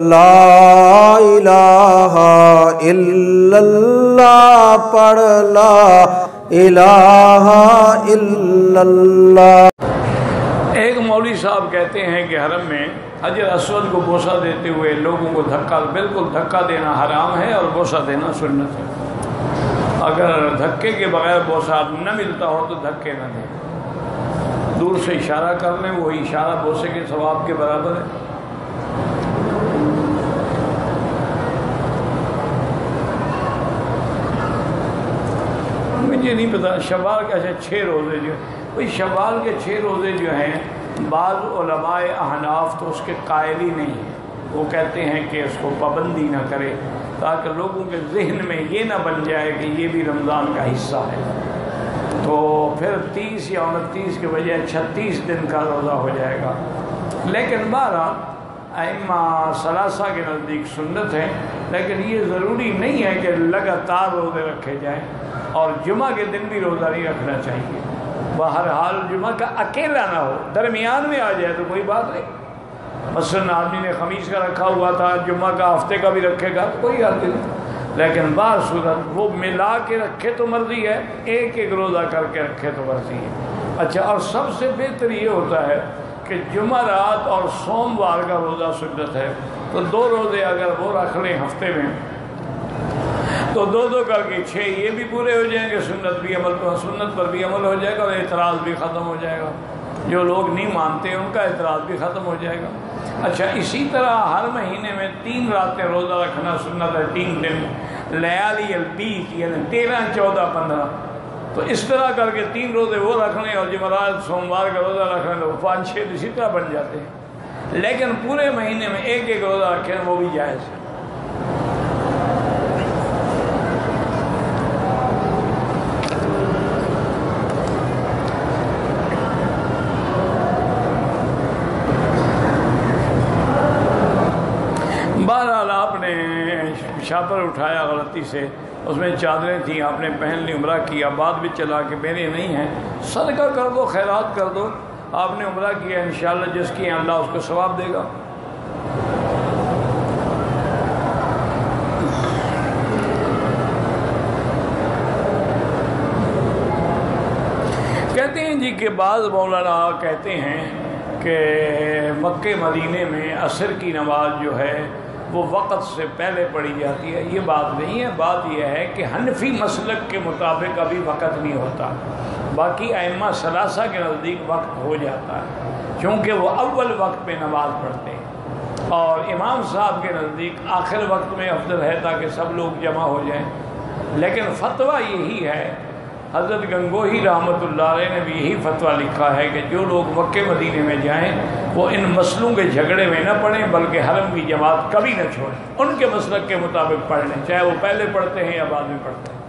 لا الہ الا اللہ پڑھ لا الہ الا اللہ۔ ایک مولوی صاحب کہتے ہیں کہ حرم میں حجر اسود کو بوسہ دیتے ہوئے لوگوں کو بالکل دھکا دینا حرام ہے اور بوسہ دینا سنت ہے۔ اگر دھکے کے بغیر بوسہ نہ ملتا ہو تو دھکے نہ دیں، دور سے اشارہ کر لیں، وہی اشارہ بوسے کے ثواب کے برابر ہے۔ مجھے نہیں پتا شوال کے 6 روزے شوال کے 6 روزے جو ہیں، بعض علماء احناف تو اس کے قائل ہی نہیں ہیں، وہ کہتے ہیں کہ اس کو پابندی نہ کرے تاکہ لوگوں کے ذہن میں یہ نہ بن جائے کہ یہ بھی رمضان کا حصہ ہے، تو پھر 30 یا 29 کے بجائے 36 دن کا روزہ ہو جائے گا۔ لیکن بہرحال ائمہ ثلاثہ کے نزدیک سنت ہے، لیکن یہ ضروری نہیں ہے کہ لگاتار روزے رکھے جائیں، اور جمعہ کے دن بھی روزہ نہیں رکھنا چاہیے۔ بہرحال جمعہ کا اکیلا نہ ہو، درمیان میں آ جائے تو کوئی بات نہیں۔ مثلاً آدمی نے خمیس کا رکھا ہوا تھا، جمعہ کا ہفتے کا بھی رکھے گا تو کوئی حرج نہیں، لیکن بعض صورت وہ ملا کے رکھے تو مرضی ہے، ایک روزہ کر کے رکھے تو مرضی ہے۔ اچھا، اور سب سے بہتر یہ ہوتا ہے کہ جمعرات اور سوموار کا روزہ سنت ہے، تو 2 روزے اگر وہ رکھ لیں ہفتے میں تو 2 کر کے 6 یہ بھی پورے ہو جائیں گے، سنت پر بھی عمل ہو جائے گا اور اعتراض بھی ختم ہو جائے گا، جو لوگ نہیں مانتے ان کا اعتراض بھی ختم ہو جائے گا۔ اچھا، اسی طرح ہر مہینے میں 3 راتیں روزہ رکھنا سنت ہے، 3 دن لیالی البیض یعنی 13، 14، 15، تو اس طرح کر کے 3 روزے وہ رکھ لیں اور جمعرات سوموار کا روزہ رکھ لیں تو 5، 6 اسی طرح بن جاتے ہیں، لیکن پورے مہینے میں ایک روزہ رکھیں وہ بھی جائز ہے۔ بہرحال آپ نے شاپر اٹھایا غلطی سے، اس میں چادریں تھیں، آپ نے پہن لی، عمرہ کیا، بعد میں چلا کہ میرے نہیں ہیں، صدقہ کر دو، خیرات کر دو، آپ نے عمرہ کیا، انشاءاللہ جس کی اللہ اس کو ثواب دے گا۔ کہتے ہیں جی کہ بعض مولانا کہتے ہیں کہ مکہ مدینے میں عصر کی نماز جو ہے وہ وقت سے پہلے پڑھی جاتی ہے، یہ بات نہیں ہے، بات یہ ہے کہ حنفی مسلک کے مطابق ابھی وقت نہیں ہوتا، باقی ائمہ ثلاثہ کے نزدیک وقت ہو جاتا ہے، کیونکہ وہ اول وقت میں نماز پڑھتے ہیں، اور امام صاحب کے نزدیک آخر وقت میں افضل ہے تاکہ سب لوگ جمع ہو جائیں، لیکن فتویٰ یہی ہے، حضرت گنگوہی رحمۃ اللہ علیہ نے بھی یہی فتویٰ لکھا ہے کہ جو لوگ مکہ مدینے میں جائیں وہ ان مسئلوں کے جھگڑے میں نہ پڑیں، بلکہ حرم کی جماعت کبھی نہ چھوڑیں، ان کے مسلک کے مطابق پڑھ لیں، چاہے وہ پہلے پڑھتے ہیں یا بعد میں پڑھتے ہیں۔